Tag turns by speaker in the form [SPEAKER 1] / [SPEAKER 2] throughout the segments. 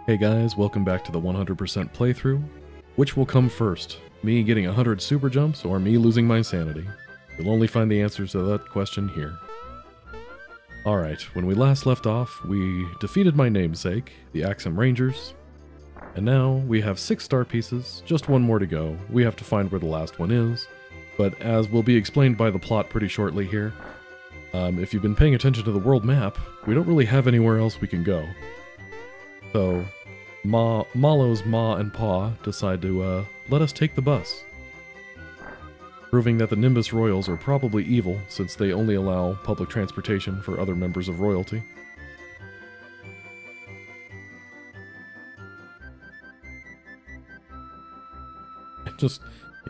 [SPEAKER 1] Hey guys, welcome back to the 100% playthrough. Which will come first? Me getting 100 super jumps or me losing my sanity? You'll only find the answers to that question here. Alright, when we last left off, we defeated my namesake, the Axem Rangers, and now we have 6 star pieces, just one more to go. We have to find where the last one is, but as will be explained by the plot pretty shortly here, if you've been paying attention to the world map, we don't really have anywhere else we can go. So, Malo's Ma and Pa decide to let us take the bus, proving that the Nimbus Royals are probably evil since they only allow public transportation for other members of royalty.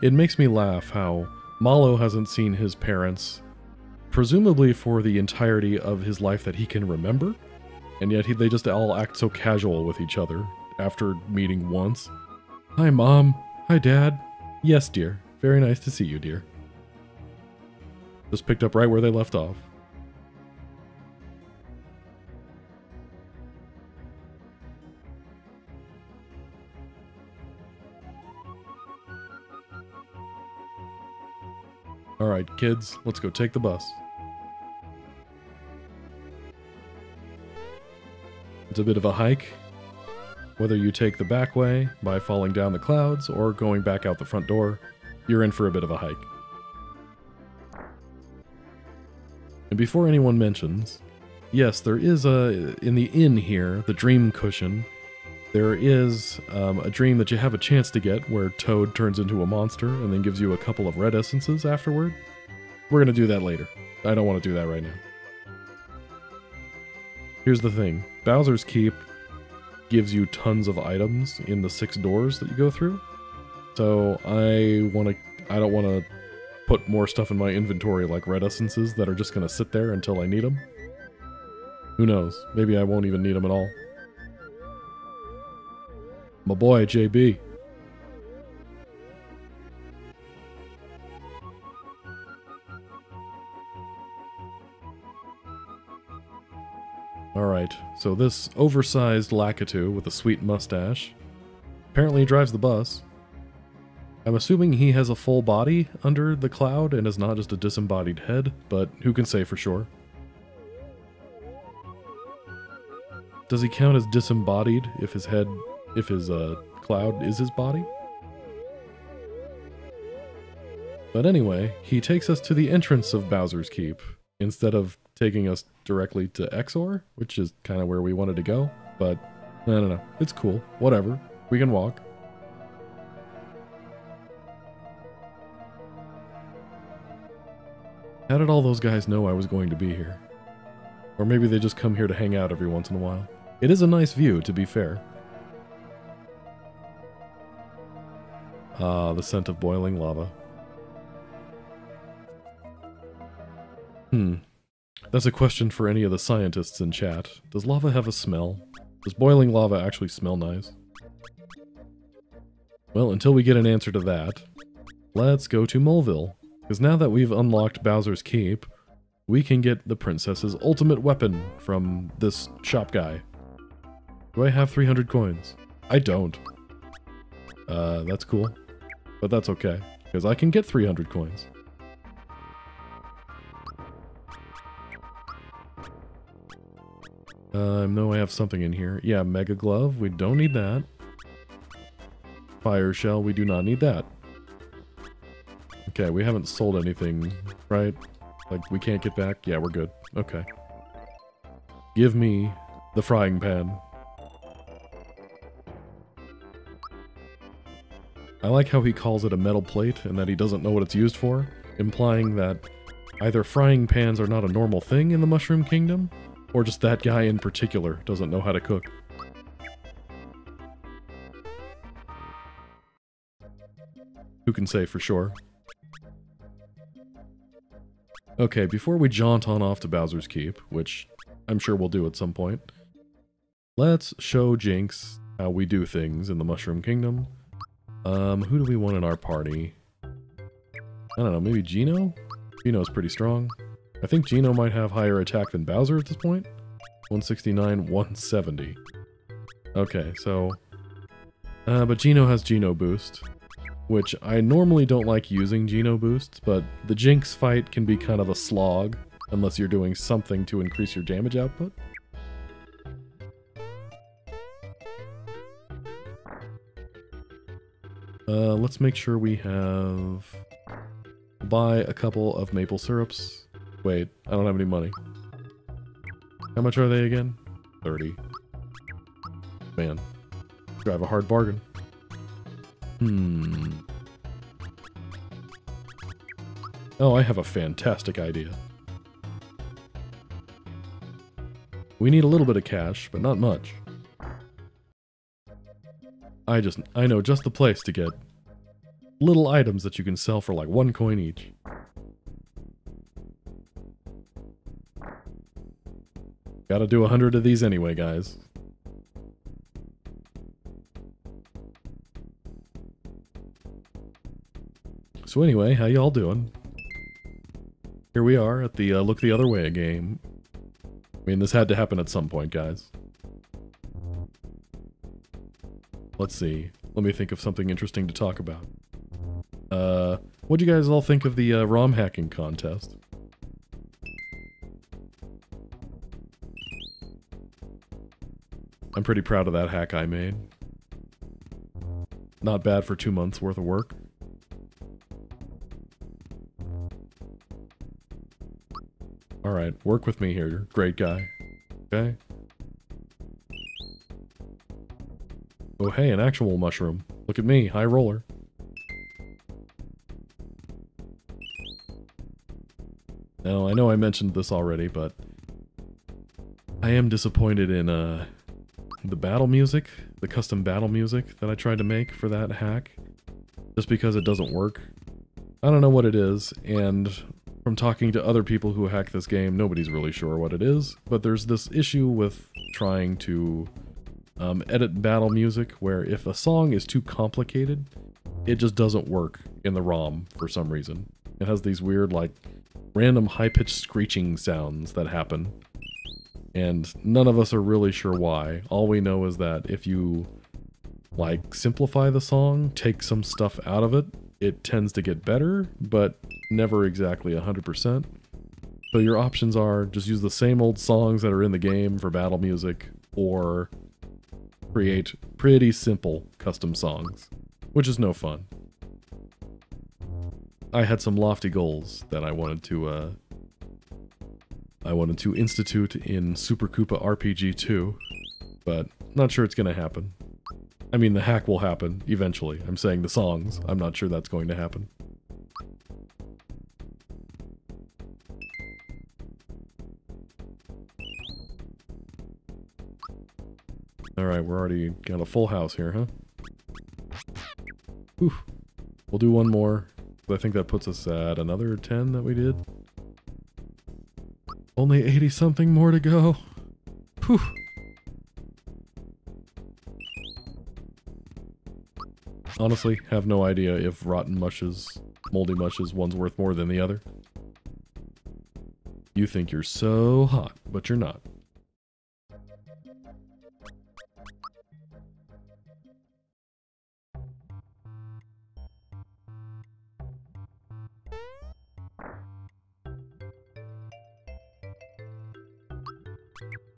[SPEAKER 1] It makes me laugh how Malo hasn't seen his parents, presumably for the entirety of his life that he can remember, and yet they just all act so casual with each other after meeting once. Hi, Mom. Hi, Dad. Yes, dear. Very nice to see you, dear. Just picked up right where they left off. Alright, kids, let's go take the bus. It's a bit of a hike. Whether you take the back way, by falling down the clouds, or going back out the front door, you're in for a bit of a hike. And before anyone mentions, yes, there is in the inn here, the dream cushion, there is a dream that you have a chance to get where Toad turns into a monster and then gives you a couple of red essences afterward. We're going to do that later. I don't want to do that right now. Here's the thing. Bowser's Keep gives you tons of items in the 6 doors that you go through. So I don't want to put more stuff in my inventory like red essences that are just going to sit there until I need them. Who knows? Maybe I won't even need them at all. My boy, JB. Alright, so this oversized Lakitu with a sweet mustache apparently drives the bus. I'm assuming he has a full body under the cloud and is not just a disembodied head, but who can say for sure? Does he count as disembodied if his cloud is his body? But anyway, he takes us to the entrance of Bowser's Keep, instead of taking us directly to Exor, which is kind of where we wanted to go, but I don't know, it's cool, whatever, we can walk. How did all those guys know I was going to be here? Or maybe they just come here to hang out every once in a while. It is a nice view, to be fair. Ah, the scent of boiling lava. That's a question for any of the scientists in chat. Does lava have a smell? Does boiling lava actually smell nice? Well, until we get an answer to that, let's go to Moleville. Because now that we've unlocked Bowser's Keep, we can get the princess's ultimate weapon from this shop guy. Do I have 300 coins? I don't. That's cool. But that's okay, because I can get 300 coins. I know I have something in here. Yeah, Mega Glove, we don't need that. Fire Shell, we do not need that. Okay, we haven't sold anything, right? Like, we can't get back? Yeah, we're good. Okay. Give me the frying pan. I like how he calls it a metal plate and that he doesn't know what it's used for, implying that either frying pans are not a normal thing in the Mushroom Kingdom, or just that guy in particular doesn't know how to cook. Who can say for sure? Okay, before we jaunt on off to Bowser's Keep, which I'm sure we'll do at some point, let's show Jinx how we do things in the Mushroom Kingdom. Who do we want in our party? I don't know, maybe Geno? Geno's pretty strong. I think Geno might have higher attack than Bowser at this point. 169, 170. Okay, so... but Geno has Geno Boost, which I normally don't like using Geno Boost, but the Jinx fight can be kind of a slog, unless you're doing something to increase your damage output. Let's make sure we have... Buy a couple of maple syrups. Wait, I don't have any money. How much are they again? 30. Man, drive a hard bargain. Oh, I have a fantastic idea. We need a little bit of cash, but not much. I know just the place to get little items that you can sell for like 1 coin each. Gotta do 100 of these anyway, guys. So anyway, how y'all doing? Here we are at the Look the Other Way game. I mean, this had to happen at some point, guys. Let's see. Let me think of something interesting to talk about. What'd you guys all think of the ROM hacking contest? I'm pretty proud of that hack I made. Not bad for 2 months worth of work. Alright, work with me here, great guy. Okay? Oh hey, an actual mushroom. Look at me, high roller. Now, I know I mentioned this already, but I am disappointed in the battle music, the custom battle music that I tried to make for that hack, just because it doesn't work. I don't know what it is, and from talking to other people who hack this game, nobody's really sure what it is, but there's this issue with trying to edit battle music where if a song is too complicated, it just doesn't work in the ROM for some reason. It has these weird, like, random high-pitched screeching sounds that happen, and none of us are really sure why. All we know is that if you, like, simplify the song, take some stuff out of it, it tends to get better, but never exactly 100%. So your options are just use the same old songs that are in the game for battle music, or create pretty simple custom songs, which is no fun. I had some lofty goals that I wanted to institute in Super Koopa RPG 2, but not sure it's gonna happen. I mean, the hack will happen eventually. I'm saying the songs. I'm not sure that's going to happen. Alright, we're already got a full house here, huh? Whew. We'll do one more. I think that puts us at another 10 that we did. Only 80-something more to go. Whew. Honestly, have no idea if rotten mushes, moldy mushes, one's worth more than the other. You think you're so hot, but you're not.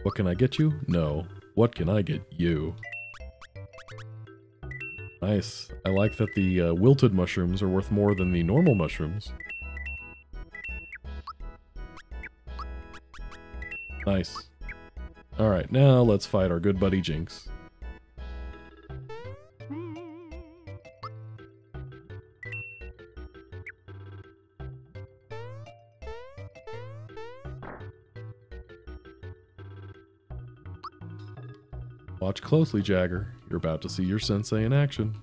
[SPEAKER 1] What can I get you? No. What can I get you? Nice. I like that the wilted mushrooms are worth more than the normal mushrooms. Nice. Alright, now let's fight our good buddy Jinx. Watch closely, Jagger. You're about to see your sensei in action.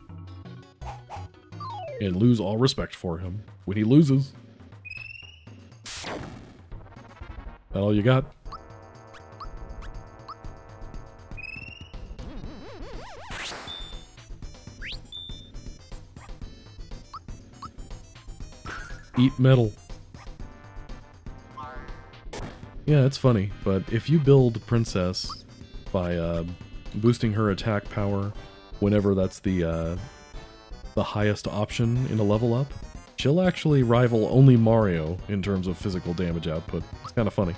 [SPEAKER 1] And lose all respect for him when he loses. That all you got? Eat metal. Yeah, it's funny, but if you build Princess by boosting her attack power whenever that's the highest option in a level up, she'll actually rival only Mario in terms of physical damage output. It's kind of funny.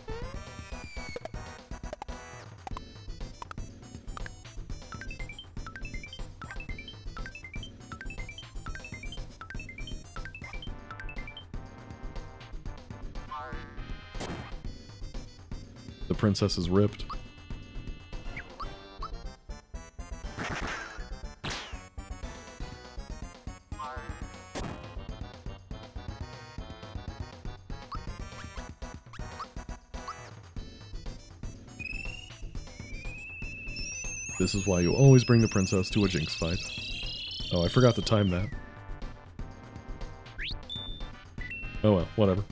[SPEAKER 1] The princess is ripped. This is why you always bring the princess to a Jinx fight. Oh, I forgot to time that. Oh well, whatever.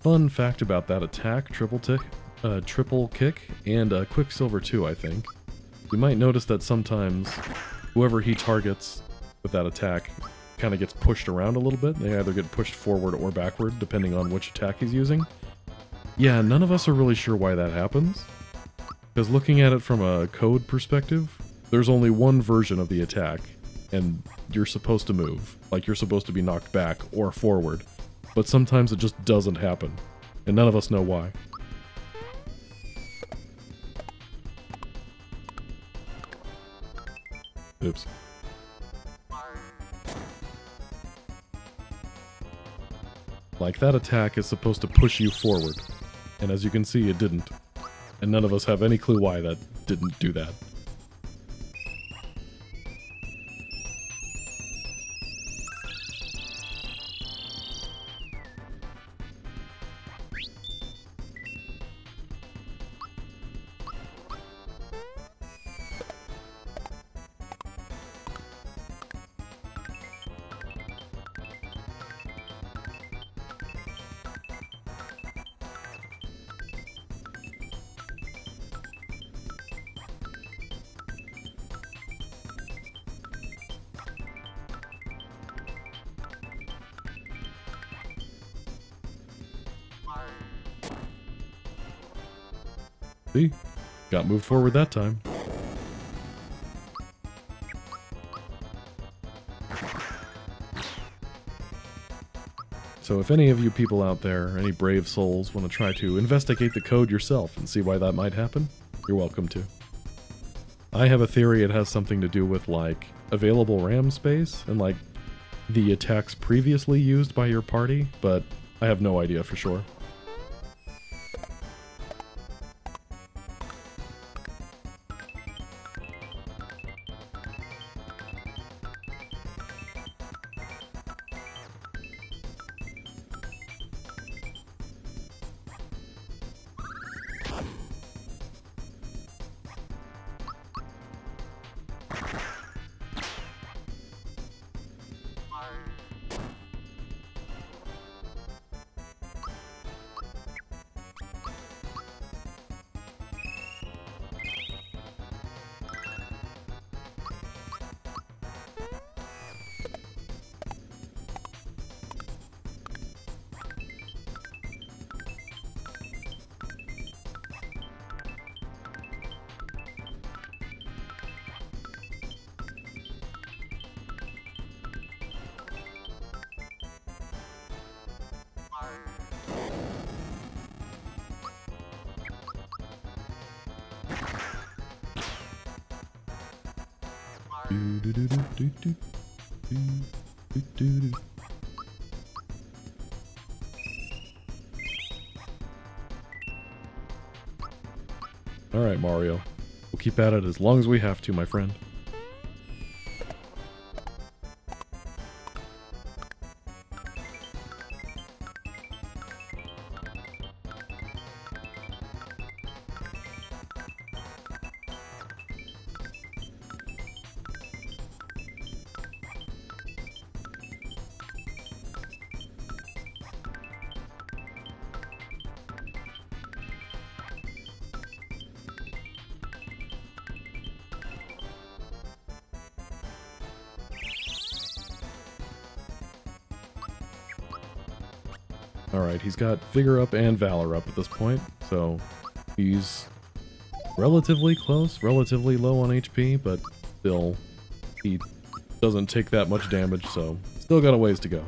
[SPEAKER 1] Fun fact about that attack, triple kick, and Quicksilver too, I think. You might notice that sometimes whoever he targets with that attack kind of gets pushed around a little bit. They either get pushed forward or backward, depending on which attack he's using. Yeah, none of us are really sure why that happens. Because looking at it from a code perspective, there's only one version of the attack, and you're supposed to move. Like, you're supposed to be knocked back or forward. But sometimes it just doesn't happen, and none of us know why. Oops. Like, that attack is supposed to push you forward, and as you can see, it didn't. And none of us have any clue why that didn't do that. See? Got moved forward that time. So if any of you people out there, any brave souls, want to try to investigate the code yourself and see why that might happen, you're welcome to. I have a theory it has something to do with, like, available RAM space and, like, the attacks previously used by your party, but I have no idea for sure. Alright, Mario. We'll keep at it as long as we have to, my friend. Alright, he's got Vigor up and Valor up at this point, so he's relatively close, relatively low on HP, but still, he doesn't take that much damage, so still got a ways to go.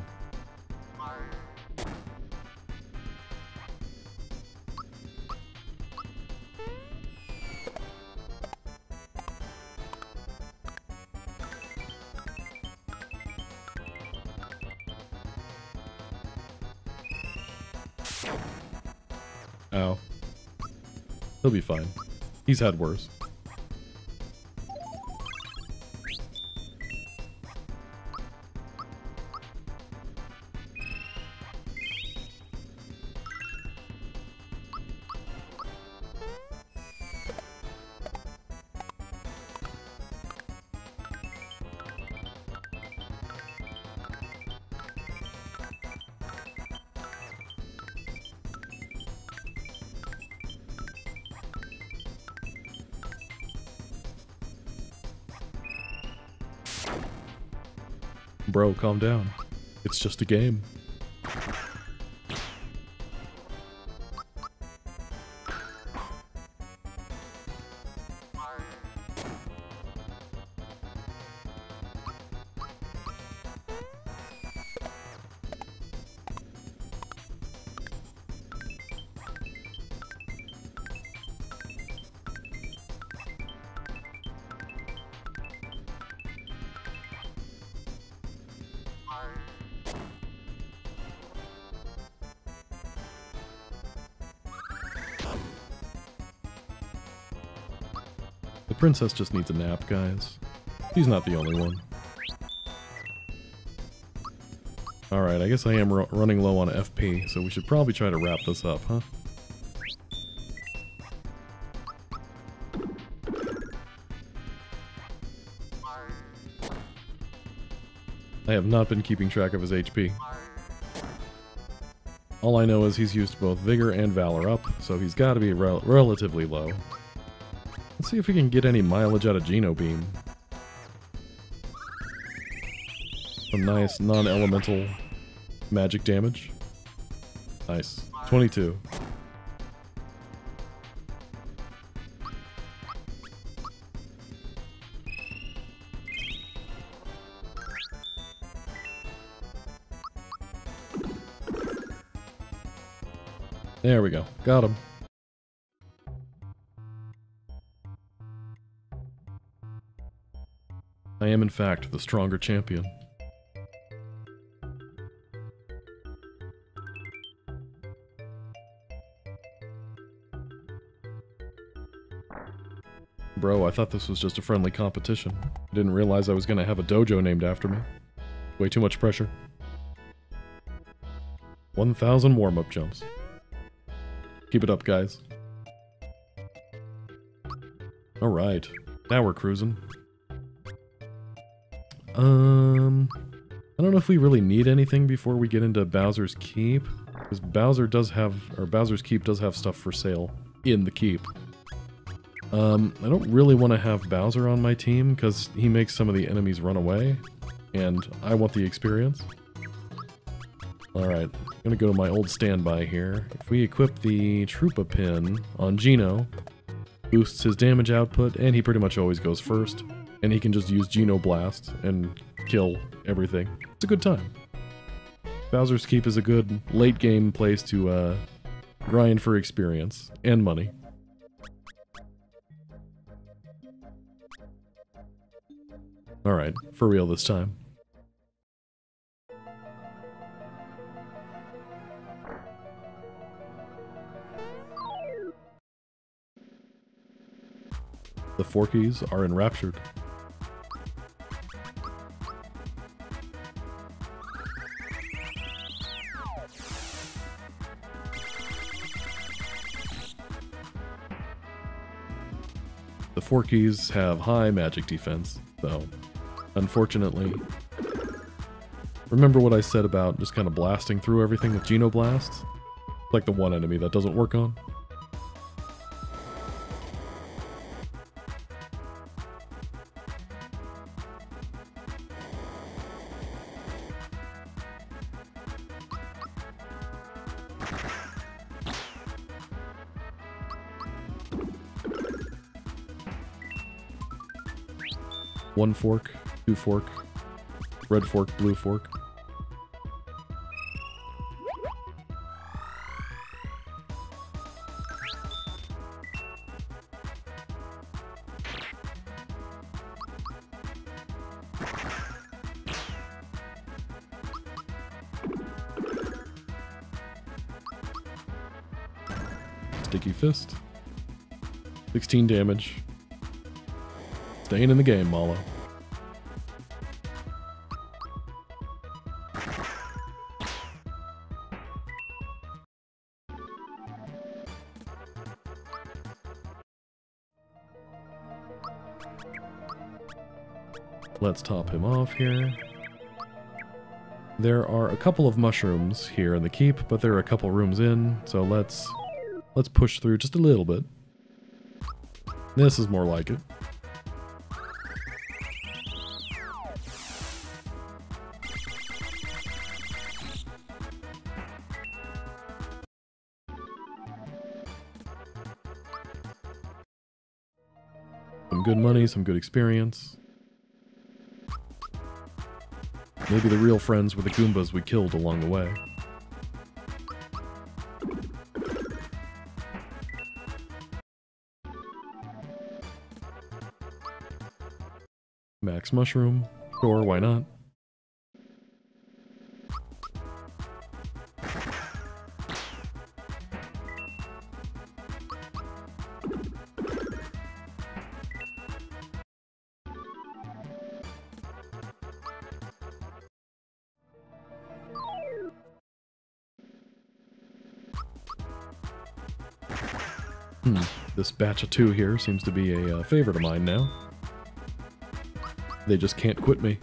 [SPEAKER 1] Ow. He'll be fine. He's had worse. Bro, calm down. It's just a game. The princess just needs a nap, guys. She's not the only one. Alright, I guess I am running low on FP, so we should probably try to wrap this up, huh? I have not been keeping track of his HP. All I know is he's used both Vigor and Valor up, so he's got to be relatively low. Let's see if we can get any mileage out of Geno Beam. Some nice non-elemental magic damage. Nice. 22. There we go. Got him. I am in fact the stronger champion. Bro, I thought this was just a friendly competition. I didn't realize I was gonna have a dojo named after me. Way too much pressure. 1,000 warm-up jumps. Keep it up, guys. Alright, now we're cruising. I don't know if we really need anything before we get into Bowser's Keep. Because Bowser's Keep does have stuff for sale in the keep. I don't really want to have Bowser on my team because he makes some of the enemies run away. And I want the experience. Alright, I'm gonna go to my old standby here. If we equip the Troopa pin on Geno, boosts his damage output, and he pretty much always goes first. And he can just use Geno Blast and kill everything. It's a good time. Bowser's Keep is a good late game place to grind for experience and money. Alright, for real this time. The Forkies are enraptured. The Forkies have high magic defense, so unfortunately... Remember what I said about just kind of blasting through everything with Geno Blast? It's like the one enemy that doesn't work on. 1 fork, 2 fork, red fork, blue fork. Sticky fist. 16 damage. Staying in the game, Mala. Let's top him off here. There are a couple of mushrooms here in the keep, but there are a couple rooms in, so let's push through just a little bit. This is more like it. Some good money, some good experience. Maybe the real friends were the Goombas we killed along the way. Max mushroom. Sure, why not? This batch of 2 here seems to be a favorite of mine now. They just can't quit me.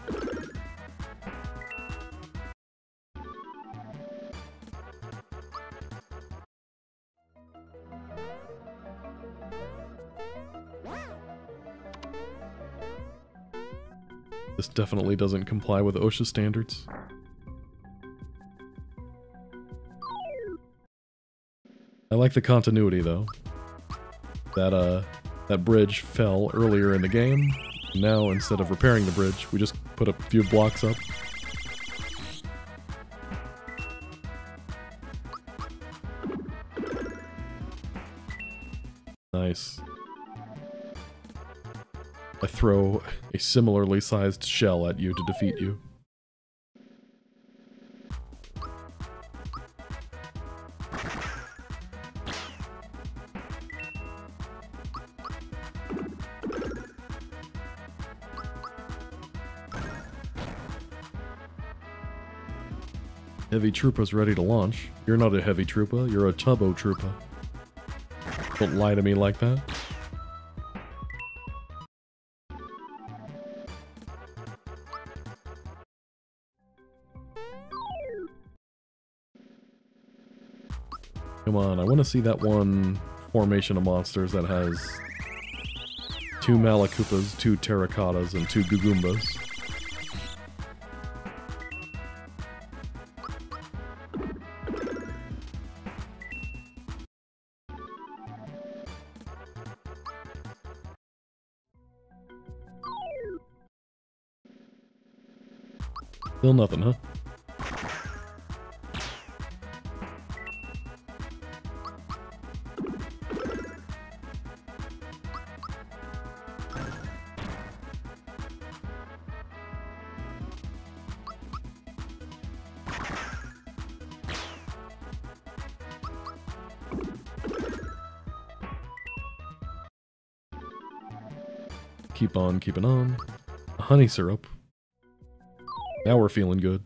[SPEAKER 1] This definitely doesn't comply with OSHA standards. I like the continuity though. That bridge fell earlier in the game. Now, instead of repairing the bridge, we just put a few blocks up. Nice. I throw a similarly sized shell at you to defeat you. Heavy Troopa's ready to launch. You're not a Heavy Troopa, you're a Tubbo Troopa. Don't lie to me like that. Come on, I want to see that one formation of monsters that has 2 Malakoopas, 2 Terracottas, and 2 Gugoombas. Still nothing, huh? Keep on keeping on. Honey syrup. Now we're feeling good.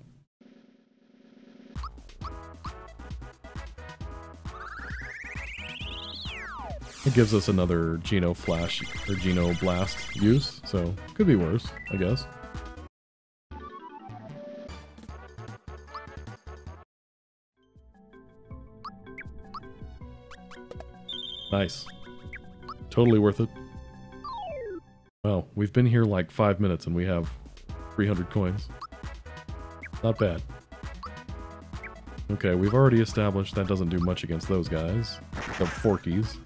[SPEAKER 1] It gives us another Geno Flash or Geno Blast use, so could be worse, I guess. Nice. Totally worth it. Wow, we've been here like 5 minutes and we have 300 coins. Not bad. Okay, we've already established that doesn't do much against those guys. The Forkies.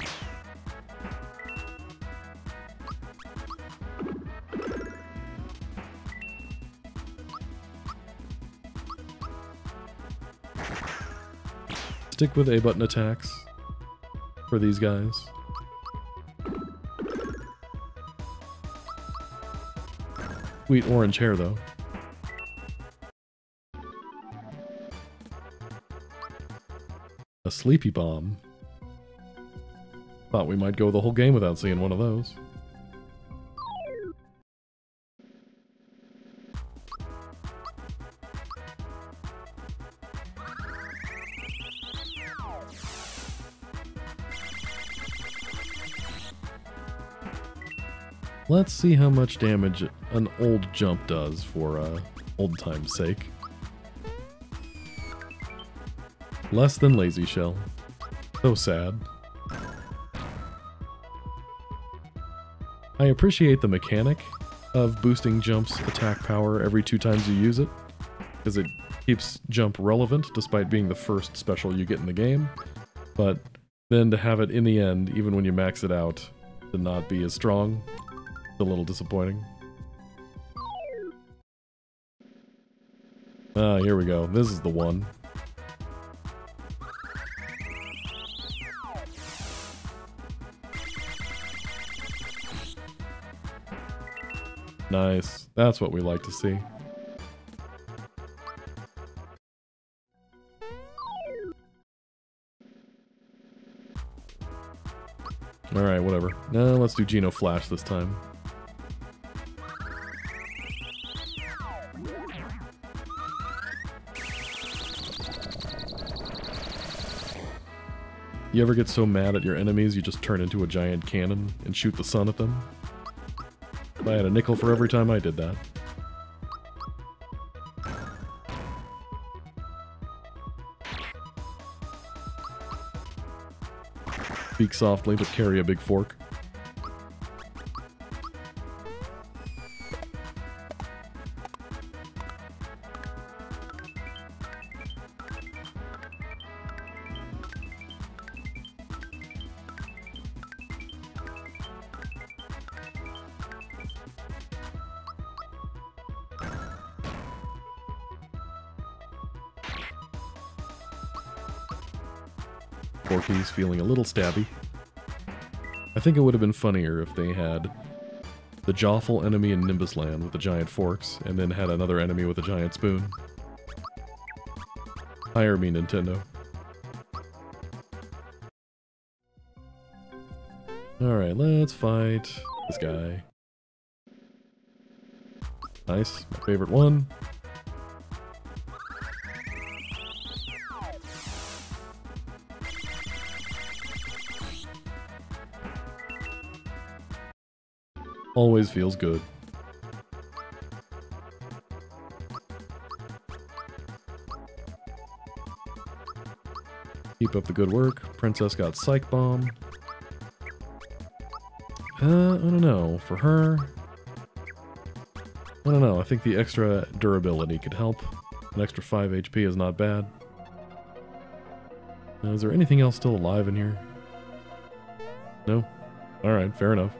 [SPEAKER 1] stick with A button attacks for these guys. Sweet orange hair, though. A sleepy bomb. Thought we might go the whole game without seeing one of those. Let's see how much damage an old jump does for old time's sake. Less than Lazy Shell. So sad. I appreciate the mechanic of boosting Jump's attack power every 2 times you use it, because it keeps Jump relevant despite being the first special you get in the game, but then to have it in the end, even when you max it out, to not be as strong, a little disappointing. Ah, here we go. This is the one. Nice. That's what we like to see. Alright, whatever. Let's do Geno Flash this time. You ever get so mad at your enemies you just turn into a giant cannon and shoot the sun at them? I had a nickel for every time I did that. Speak softly, but carry a big fork. Forky's feeling a little stabby. I think it would have been funnier if they had the Jawful enemy in Nimbus Land with the giant forks, and then had another enemy with a giant spoon. Hire me, Nintendo. Alright, let's fight this guy. Nice, my favorite one. Always feels good. Keep up the good work. Princess got Psych Bomb. I don't know. For her... I don't know. I think the extra durability could help. An extra 5 HP is not bad. Is there anything else still alive in here? No? Alright, fair enough.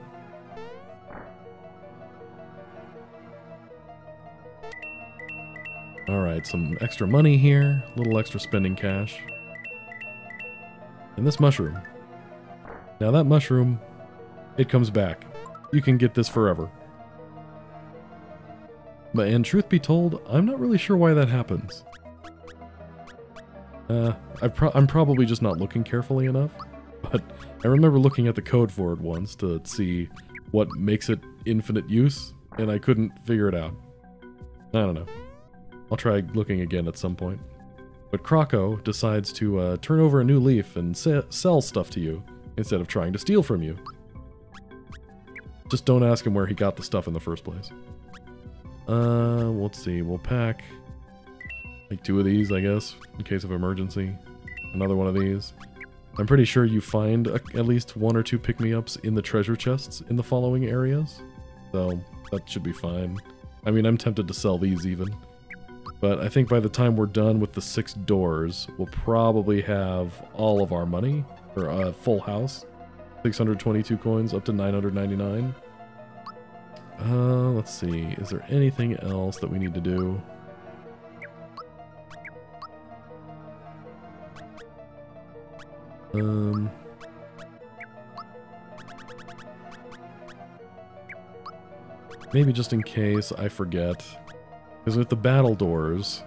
[SPEAKER 1] Alright, some extra money here, a little extra spending cash. And this mushroom. Now that mushroom, it comes back. You can get this forever. And truth be told, I'm not really sure why that happens. I'm probably just not looking carefully enough, but I remember looking at the code for it once to see what makes it infinite use, and I couldn't figure it out. I don't know. I'll try looking again at some point. But Croco decides to turn over a new leaf and sell stuff to you, instead of trying to steal from you. Just don't ask him where he got the stuff in the first place. Let's see, we'll pack like 2 of these, I guess, in case of emergency. Another one of these. I'm pretty sure you find at least 1 or 2 pick-me-ups in the treasure chests in the following areas. So, that should be fine. I mean, I'm tempted to sell these even. But I think by the time we're done with the 6 doors, we'll probably have all of our money, or a full house. 622 coins up to 999. Let's see, is there anything else that we need to do? Maybe just in case I forget. Because with the battle doors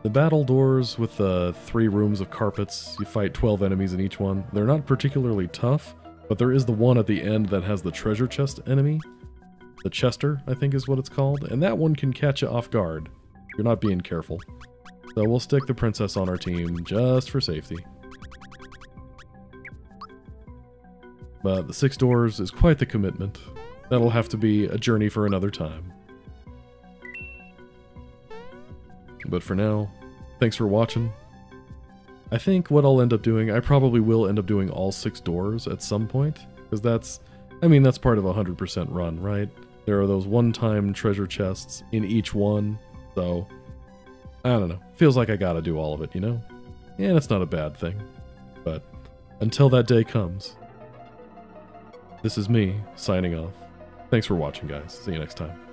[SPEAKER 1] with the 3 rooms of carpets, you fight 12 enemies in each one. They're not particularly tough, but there is the one at the end that has the treasure chest enemy. The Chester, I think is what it's called. And that one can catch you off guard. You're not being careful. So we'll stick the princess on our team just for safety. But the 6 doors is quite the commitment. That'll have to be a journey for another time. But for now, thanks for watching. I think what I'll end up doing, I probably will end up doing all 6 doors at some point. Because that's part of a 100% run, right? There are those one-time treasure chests in each one, so I don't know. Feels like I gotta do all of it, you know? And it's not a bad thing. But until that day comes, this is me, signing off. Thanks for watching, guys. See you next time.